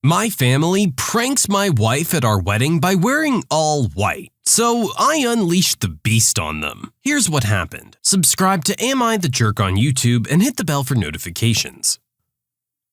My family pranks my wife at our wedding by wearing all white, so I unleashed the beast on them. Here's what happened. Subscribe to Am I the Jerk on YouTube and hit the bell for notifications.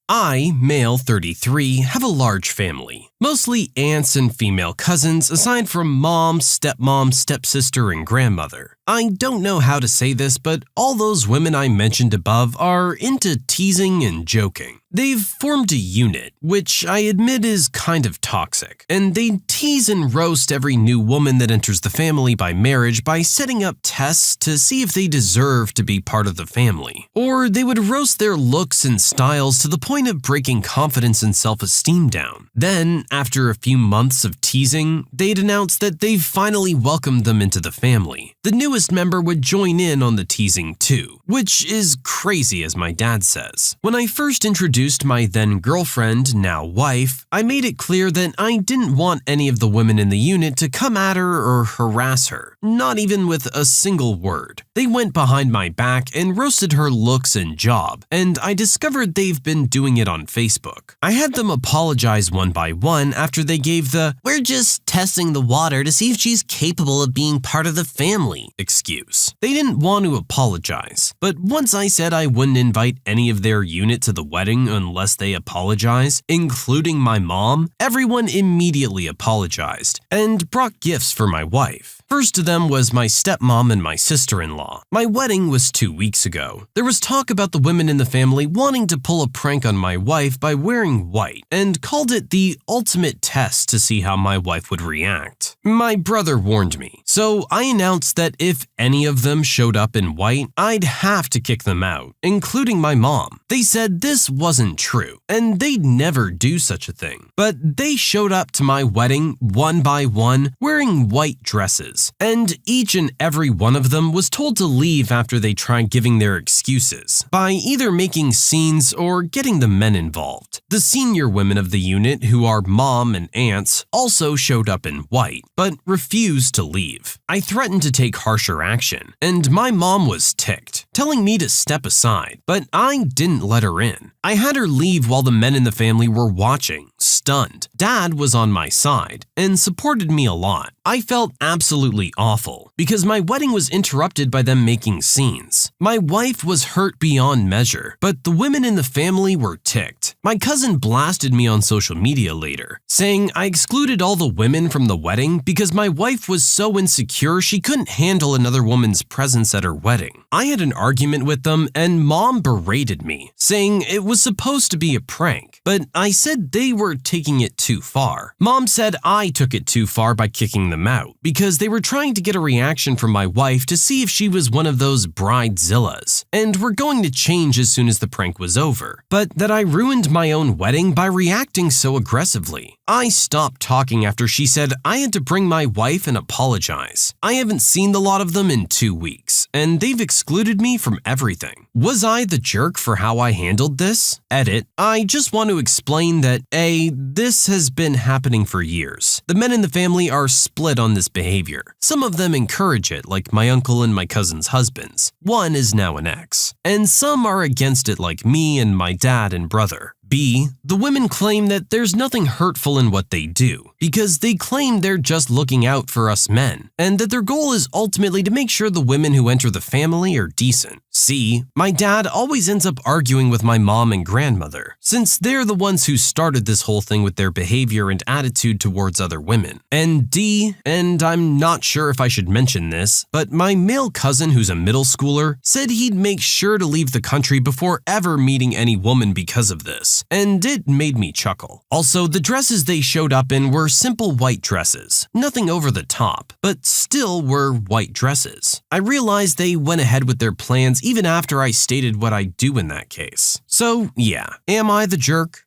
I, male 33, have a large family, mostly aunts and female cousins aside from mom, stepmom, stepsister, and grandmother. I don't know how to say this, but all those women I mentioned above are into teasing and joking. They've formed a unit, which I admit is kind of toxic, and they tease and roast every new woman that enters the family by marriage by setting up tests to see if they deserve to be part of the family. Or they would roast their looks and styles to the point of breaking confidence and self-esteem down. Then, after a few months of teasing, they'd announce that they've finally welcomed them into the family. The newest member would join in on the teasing too, which is crazy as my dad says. When I first introduced my then girlfriend, now wife, I made it clear that I didn't want any of the women in the unit to come at her or harass her, not even with a single word. They went behind my back and roasted her looks and job, and I discovered they've been doing it on Facebook. I had them apologize one by one after they gave the "we're just testing the water to see if she's capable of being part of the family" excuse. They didn't want to apologize, but once I said I wouldn't invite any of their unit to the wedding unless they apologize, including my mom, everyone immediately apologized and brought gifts for my wife. First of them was my stepmom and my sister-in-law. My wedding was 2 weeks ago. There was talk about the women in the family wanting to pull a prank on my wife by wearing white and called it the ultimate test to see how my wife would react. My brother warned me, so I announced that if any of them showed up in white, I'd have to kick them out, including my mom. They said this wasn't true, and they'd never do such a thing. But they showed up to my wedding one by one wearing white dresses, and each and every one of them was told to leave after they tried giving their excuses by either making scenes or getting the men involved. The senior women of the unit, who are mom and aunts, also showed up in white, but refused to leave. I threatened to take harsher action, and my mom was ticked, telling me to step aside, but I didn't let her in. I had her leave while the men in the family were watching, stunned. Dad was on my side and supported me a lot. I felt absolutely awful because my wedding was interrupted by them making scenes. My wife was hurt beyond measure, but the women in the family were ticked. My cousin blasted me on social media later, saying I excluded all the women from the wedding because my wife was so insecure she couldn't handle another woman's presence at her wedding. I had an argument with them and mom berated me, saying it was supposed to be a prank, but I said they were taking it too far. Mom said I took it too far by kicking them out because they were trying to get a reaction from my wife to see if she was one of those bridezillas and were going to change as soon as the prank was over, but that I ruined my own wedding by reacting so aggressively. I stopped talking after she said I had to bring my wife and apologize. I haven't seen the lot of them in 2 weeks, and they've excluded me from everything. Was I the jerk for how I handled this? Edit. I just want to explain that A, this has been happening for years. The men in the family are split on this behavior. Some of them encourage it, like my uncle and my cousin's husbands. One is now an ex. And some are against it, like me and my dad and brother. B, the women claim that there's nothing hurtful in what they do because they claim they're just looking out for us men and that their goal is ultimately to make sure the women who enter the family are decent. C, my dad always ends up arguing with my mom and grandmother since they're the ones who started this whole thing with their behavior and attitude towards other women. And D, and I'm not sure if I should mention this, but my male cousin who's a middle schooler said he'd make sure to leave the country before ever meeting any woman because of this. And it made me chuckle. Also, the dresses they showed up in were simple white dresses, nothing over the top, but still were white dresses. I realized they went ahead with their plans even after I stated what I'd do in that case. So yeah, am I the jerk?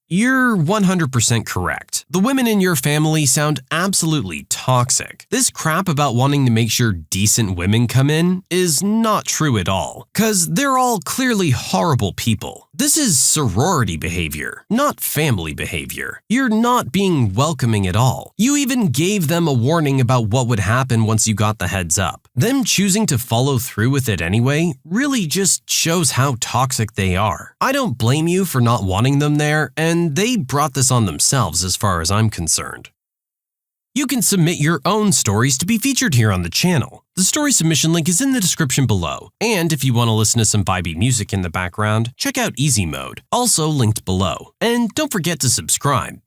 You're 100% correct. The women in your family sound absolutely toxic. This crap about wanting to make sure decent women come in is not true at all, 'cause they're all clearly horrible people. This is sorority behavior, not family behavior. You're not being welcoming at all. You even gave them a warning about what would happen once you got the heads up. Them choosing to follow through with it anyway really just shows how toxic they are. I don't blame you for not wanting them there, and they brought this on themselves as far as I'm concerned. You can submit your own stories to be featured here on the channel. The story submission link is in the description below, and if you want to listen to some vibey music in the background, check out easymode, also linked below. And don't forget to subscribe.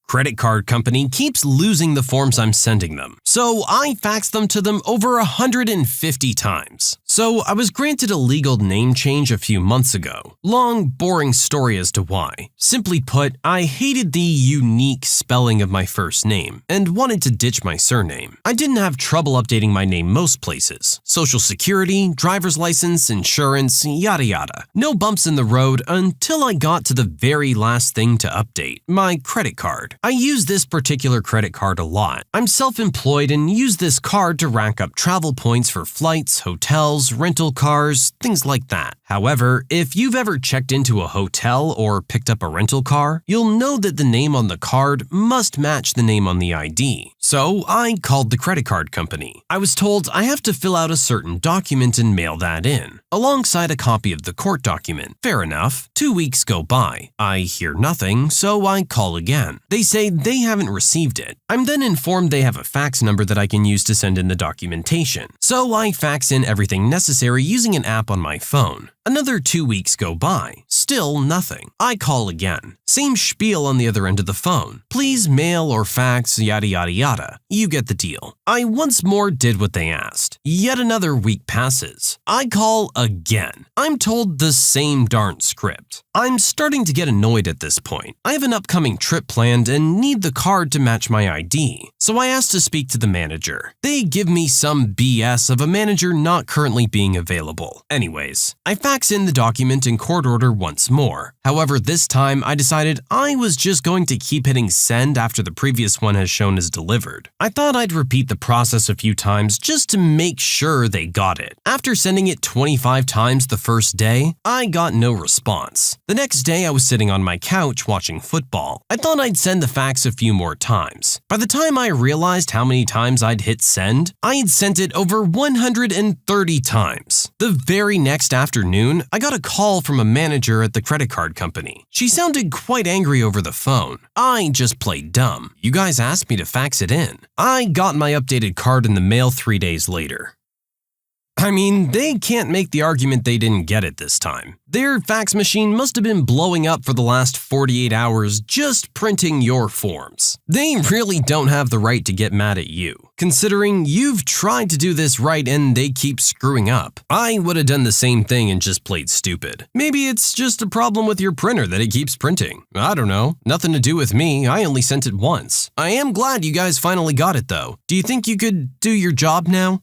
Credit card company keeps losing the forms I'm sending them, so I faxed them to them over 150 times. So I was granted a legal name change a few months ago. Long, boring story as to why. Simply put, I hated the unique spelling of my first name and wanted to ditch my surname. I didn't have trouble updating my name most places. Social security, driver's license, insurance, yada yada. No bumps in the road until I got to the very last thing to update, my credit card. I use this particular credit card a lot. I'm self-employed and use this card to rack up travel points for flights, hotels, rental cars, things like that. However, if you've ever checked into a hotel or picked up a rental car, you'll know that the name on the card must match the name on the ID. So I called the credit card company. I was told I have to fill out a certain document and mail that in, alongside a copy of the court document. Fair enough. 2 weeks go by. I hear nothing, so I call again. They say they haven't received it. I'm then informed they have a fax number that I can use to send in the documentation. So I fax in everything necessary using an app on my phone. Another 2 weeks go by. Still nothing. I call again. Same spiel on the other end of the phone. Please mail or fax, yada yada yada. You get the deal. I once more did what they asked. Yet another week passes. I call again. I'm told the same darn script. I'm starting to get annoyed at this point. I have an upcoming trip planned and need the card to match my ID. So I asked to speak to the manager. They give me some BS of a manager not currently being available. Anyways, I fax in the document in court order once more. However, this time I decided I was just going to keep hitting send after the previous one has shown as delivered. I thought I'd repeat the process a few times just to make sure they got it. After sending it 25 times the first day, I got no response. The next day I was sitting on my couch watching football. I thought I'd send the fax a few more times. By the time I realized how many times I'd hit send, I had sent it over 130 times. The very next afternoon, I got a call from a manager at the credit card company. She sounded quite angry over the phone. I just played dumb. You guys asked me to fax it in. I got my updated card in the mail 3 days later. I mean, they can't make the argument they didn't get it this time. Their fax machine must have been blowing up for the last 48 hours just printing your forms. They really don't have the right to get mad at you, considering you've tried to do this right and they keep screwing up. I would have done the same thing and just played stupid. Maybe it's just a problem with your printer that it keeps printing. I don't know. Nothing to do with me. I only sent it once. I am glad you guys finally got it though. Do you think you could do your job now?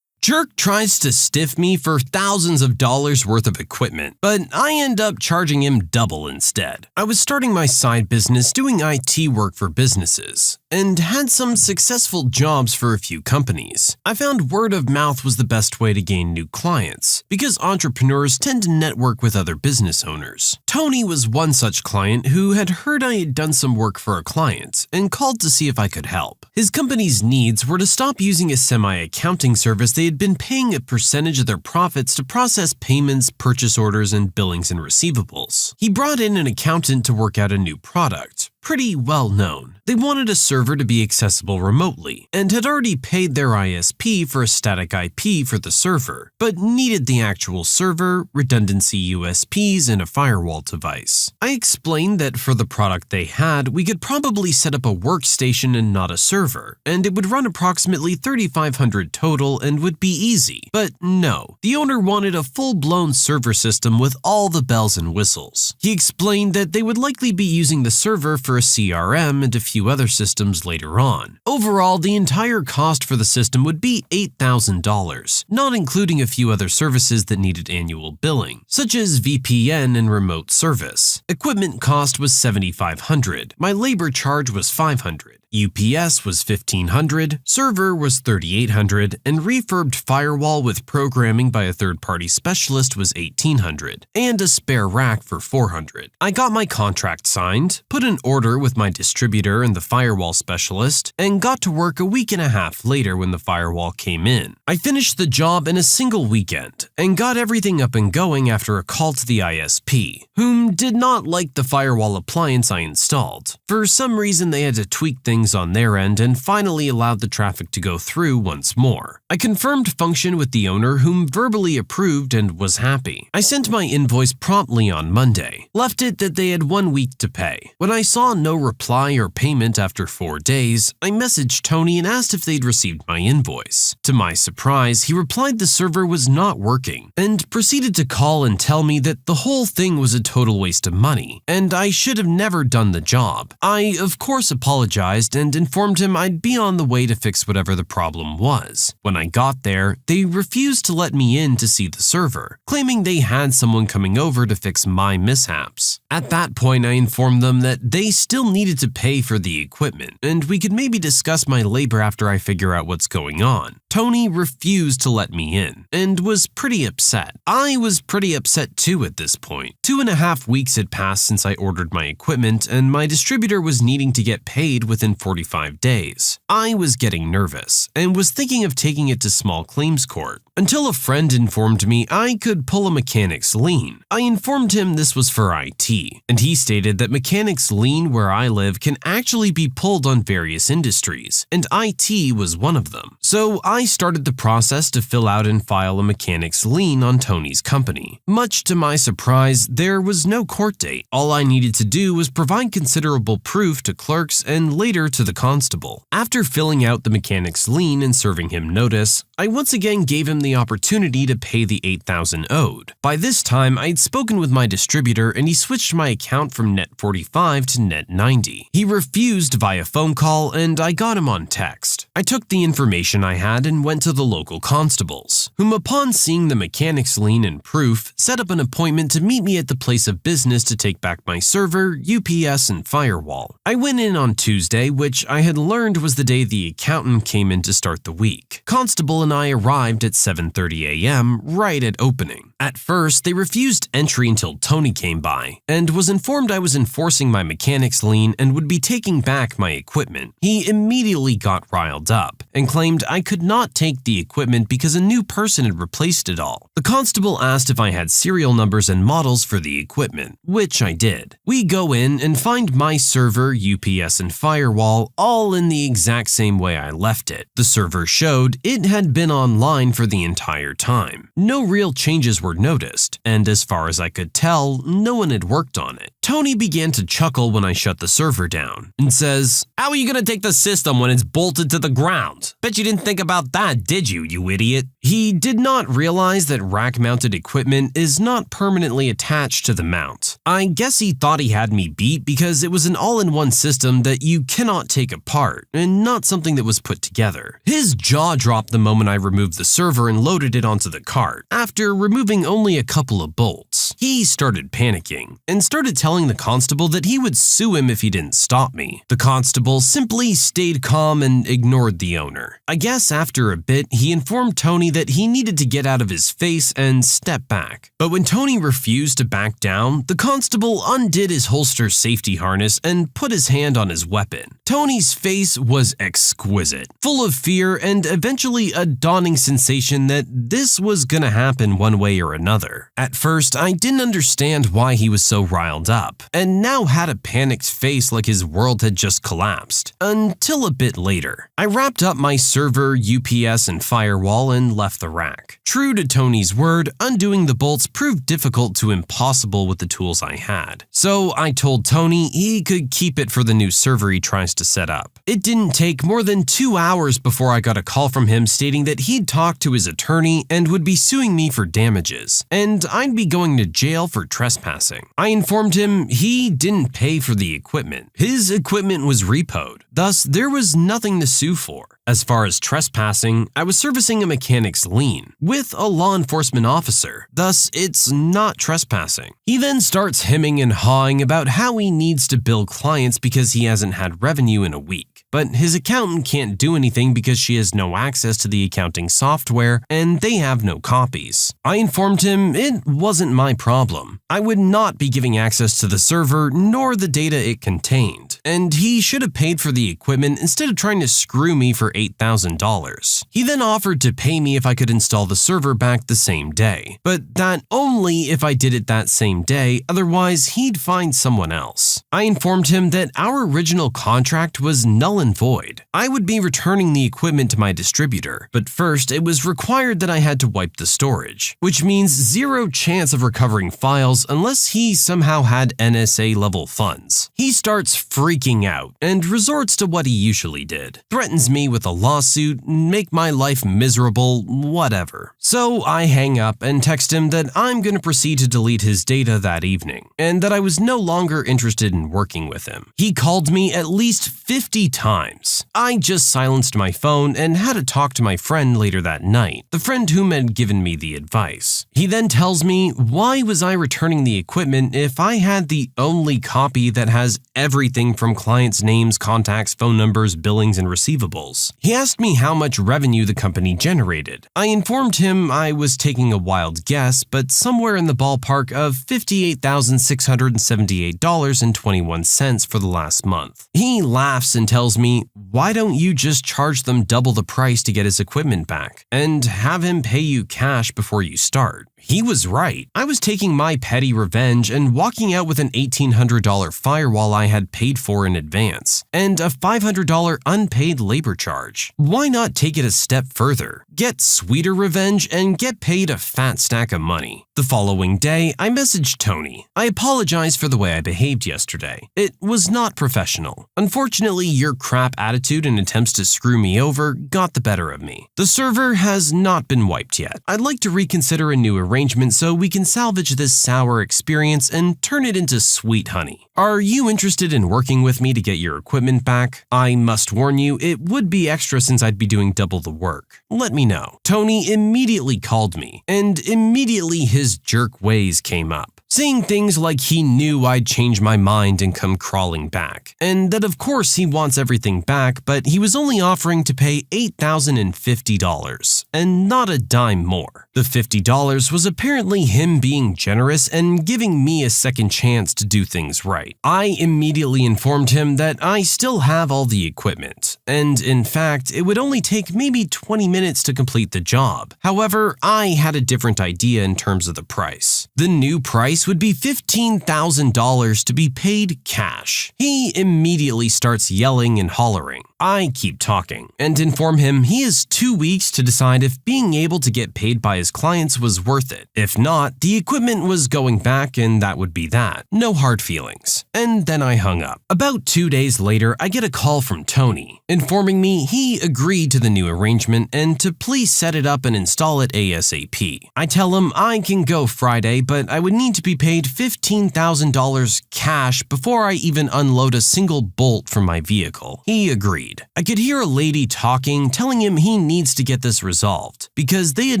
Jerk tries to stiff me for thousands of dollars worth of equipment, but I end up charging him double instead. I was starting my side business doing IT work for businesses and had some successful jobs for a few companies. I found word of mouth was the best way to gain new clients because entrepreneurs tend to network with other business owners. Tony was one such client who had heard I had done some work for a client and called to see if I could help. His company's needs were to stop using a semi-accounting service they had been paying a percentage of their profits to process payments, purchase orders, and billings and receivables. He brought in an accountant to work out a new product, pretty well known. They wanted a server to be accessible remotely and had already paid their ISP for a static IP for the server, but needed the actual server, redundancy USPs, and a firewall device. I explained that for the product they had, we could probably set up a workstation and not a server, and it would run approximately $3,500 total and would be easy. But no, the owner wanted a full-blown server system with all the bells and whistles. He explained that they would likely be using the server for a CRM and a few other systems later on. Overall, the entire cost for the system would be $8,000, not including a few other services that needed annual billing, such as VPN and remote service. Equipment cost was $7,500. My labor charge was $500. UPS was $1,500, server was $3,800, and refurbed firewall with programming by a third-party specialist was $1,800, and a spare rack for $400. I got my contract signed, put an order with my distributor and the firewall specialist, and got to work a week and a half later when the firewall came in. I finished the job in a single weekend, and got everything up and going after a call to the ISP, whom did not like the firewall appliance I installed. For some reason, they had to tweak things on their end and finally allowed the traffic to go through once more. I confirmed function with the owner, whom verbally approved and was happy. I sent my invoice promptly on Monday, left it that they had 1 week to pay. When I saw no reply or payment after 4 days, I messaged Tony and asked if they'd received my invoice. To my surprise, he replied the server was not working and proceeded to call and tell me that the whole thing was a total waste of money and I should have never done the job. I, of course, apologized and informed him I'd be on the way to fix whatever the problem was. When I got there, they refused to let me in to see the server, claiming they had someone coming over to fix my mishaps. At that point, I informed them that they still needed to pay for the equipment, and we could maybe discuss my labor after I figure out what's going on. Tony refused to let me in, and was pretty upset. I was pretty upset too at this point. 2.5 weeks had passed since I ordered my equipment, and my distributor was needing to get paid within 45 days. I was getting nervous, and was thinking of taking it to small claims court, until a friend informed me I could pull a mechanic's lien. I informed him this was for IT, and he stated that mechanic's lien where I live can actually be pulled on various industries, and IT was one of them. So I started the process to fill out and file a mechanic's lien on Tony's company. Much to my surprise, there was no court date. All I needed to do was provide considerable proof to clerks and later to the constable. After filling out the mechanic's lien and serving him notice, I once again gave him the opportunity to pay the $8,000 owed. By this time, I'd spoken with my distributor and he switched my account from net 45 to net 90. He refused via phone call and I got him on text. I took the information I had and went to the local constables, whom upon seeing the mechanic's lien and proof, set up an appointment to meet me at the place of business to take back my server, UPS, and firewall. I went in on Tuesday, which I had learned was the day the accountant came in to start the week. Constable and I arrived at 7:30 a.m. right at opening. At first, they refused entry until Tony came by, and was informed I was enforcing my mechanic's lien and would be taking back my equipment. He immediately got riled up, and claimed I could not take the equipment because a new person had replaced it all. The constable asked if I had serial numbers and models for the equipment, which I did. We go in and find my server, UPS, and firewall all in the exact same way I left it. The server showed it had been online for the entire time. No real changes were noticed, and as far as I could tell, no one had worked on it. Tony began to chuckle when I shut the server down, and says, "How are you gonna take the system when it's bolted to the ground? Bet you didn't think about that, did you, you idiot?" He did not realize that rack-mounted equipment is not permanently attached to the mount. I guess he thought he had me beat because it was an all-in-one system that you cannot take apart, and not something that was put together. His jaw dropped the moment I removed the server and loaded it onto the cart. After removing only a couple of bolts, he started panicking, and started telling the constable that he would sue him if he didn't stop me. The constable simply stayed calm and ignored the owner. I guess after a bit, he informed Tony that he needed to get out of his face and step back. But when Tony refused to back down, the constable undid his holster safety harness and put his hand on his weapon. Tony's face was exquisite, full of fear and eventually a dawning sensation that this was gonna happen one way or another. At first, I didn't understand why he was so riled up, and now had a panicked face like his world had just collapsed. Until a bit later, I wrapped up my server, UPS, and firewall and left the rack. True to Tony's word, undoing the bolts proved difficult to impossible with the tools I had. So I told Tony he could keep it for the new server he tries to set up. It didn't take more than 2 hours before I got a call from him stating that he'd talked to his attorney and would be suing me for damages, and I'd be going to jail for trespassing. I informed him he didn't pay for the equipment. His equipment was repoed, thus there was nothing to sue for. As far as trespassing, I was servicing a mechanic's lien with a law enforcement officer, thus it's not trespassing. He then starts hemming and hawing about how he needs to bill clients because he hasn't had revenue in a week. but his accountant can't do anything because she has no access to the accounting software and they have no copies. I informed him it wasn't my problem. I would not be giving access to the server nor the data it contained, and he should have paid for the equipment instead of trying to screw me for $8,000. He then offered to pay me if I could install the server back the same day, but that only if I did it that same day, otherwise he'd find someone else. I informed him that our original contract was null and void. I would be returning the equipment to my distributor, but first it was required that I had to wipe the storage, which means zero chance of recovering files unless he somehow had NSA level funds. He starts freaking out and resorts to what he usually did. Threatens me with a lawsuit, make my life miserable, whatever. So I hang up and text him that I'm going to proceed to delete his data that evening, and that I was no longer interested in working with him. He called me at least 50 times. I just silenced my phone and had a talk to my friend later that night, the friend whom had given me the advice. He then tells me, why was I returning the equipment if I had the only copy that has everything from clients' names, contacts, phone numbers, billings, and receivables? He asked me how much revenue the company generated. I informed him I was taking a wild guess, but somewhere in the ballpark of $58,678.21 for the last month. He laughs and tells me, why don't you just charge them double the price to get his equipment back and have him pay you cash before you start? He was right. I was taking my petty revenge and walking out with an $1,800 firewall I had paid for in advance and a $500 unpaid labor charge. Why not take it a step further? Get sweeter revenge and get paid a fat stack of money. The following day, I messaged Tony. I apologize for the way I behaved yesterday. It was not professional. Unfortunately, your crap attitude and attempts to screw me over got the better of me. The server has not been wiped yet. I'd like to reconsider a new arrangement so we can salvage this sour experience and turn it into sweet honey. Are you interested in working with me to get your equipment back? I must warn you, it would be extra since I'd be doing double the work. Let me know. Tony immediately called me, and immediately his jerk ways came up. Saying things like he knew I'd change my mind and come crawling back, and that of course he wants everything back, but he was only offering to pay $8,050 and not a dime more. The $50 was apparently him being generous and giving me a second chance to do things right. I immediately informed him that I still have all the equipment, and in fact, it would only take maybe 20 minutes to complete the job. However, I had a different idea in terms of the price. The new price would be $15,000 to be paid cash. He immediately starts yelling and hollering. I keep talking and inform him he has 2 weeks to decide if being able to get paid by his clients was worth it. If not, the equipment was going back and that would be that. No hard feelings. And then I hung up. About 2 days later, I get a call from Tony, informing me he agreed to the new arrangement and to please set it up and install it ASAP. I tell him I can go Friday, but I would need to be paid $15,000 cash before I even unload a single bolt from my vehicle. He agreed. I could hear a lady talking, telling him he needs to get this resolved because they had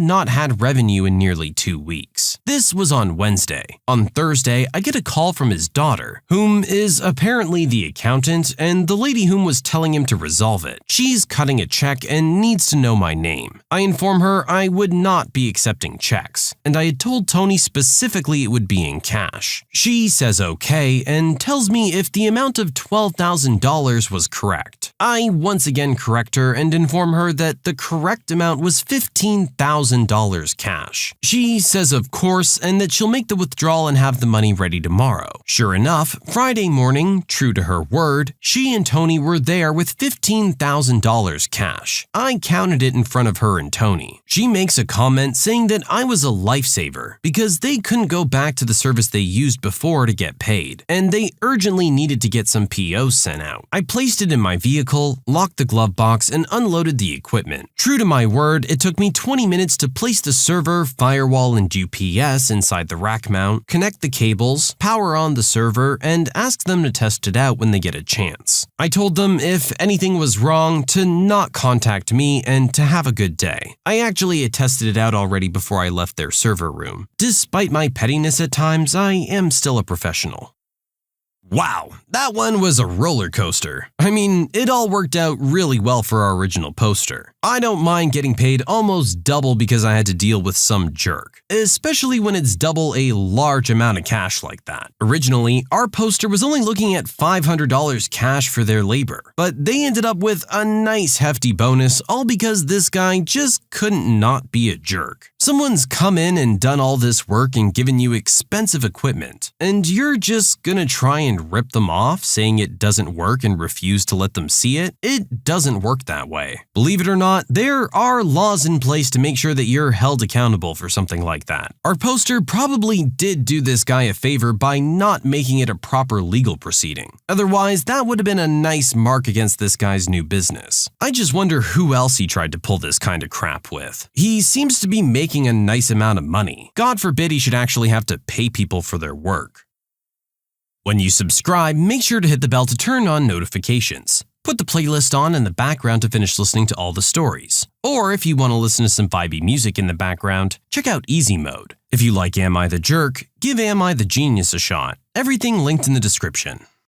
not had revenue in nearly 2 weeks. This was on Wednesday. On Thursday, I get a call from his daughter, whom is apparently the accountant and the lady whom was telling him to resolve it. She's cutting a check and needs to know my name. I inform her I would not be accepting checks, and I had told Tony specifically it would be in cash. She says okay and tells me if the amount of $12,000 was correct. I once again correct her and inform her that the correct amount was $15,000 cash. She says of course and that she'll make the withdrawal and have the money ready tomorrow. Sure enough, Friday morning, true to her word, she and Tony were there with $15,000 cash. I counted it in front of her and Tony. She makes a comment saying that I was a lifesaver because they couldn't go back to the service they used before to get paid, and they urgently needed to get some POs sent out. I placed it in my vehicle, locked the glove box, and unloaded the equipment. True to my word, it took me 20 minutes to place the server, firewall, and UPS inside the rack mount, connect the cables, power on the server, and ask them to test it out when they get a chance. I told them if anything was wrong to not contact me and to have a good day. I actually had tested it out already before I left their server room. Despite my pettiness at times, I am still a professional. Wow, that one was a roller coaster. I mean, it all worked out really well for our original poster. I don't mind getting paid almost double because I had to deal with some jerk, especially when it's double a large amount of cash like that. Originally, our poster was only looking at $500 cash for their labor, but they ended up with a nice hefty bonus, all because this guy just couldn't not be a jerk. Someone's come in and done all this work and given you expensive equipment, and you're just gonna try and rip them off, saying it doesn't work and refuse to let them see it? It doesn't work that way. Believe it or not, there are laws in place to make sure that you're held accountable for something like that. Our poster probably did do this guy a favor by not making it a proper legal proceeding. Otherwise, that would have been a nice mark against this guy's new business. I just wonder who else he tried to pull this kind of crap with. He seems to be making a nice amount of money. God forbid he should actually have to pay people for their work. When you subscribe, make sure to hit the bell to turn on notifications. Put the playlist on in the background to finish listening to all the stories. Or if you want to listen to some vibey music in the background, check out easymode. If you like Am I the Jerk, give Am I the Genius a shot. Everything linked in the description.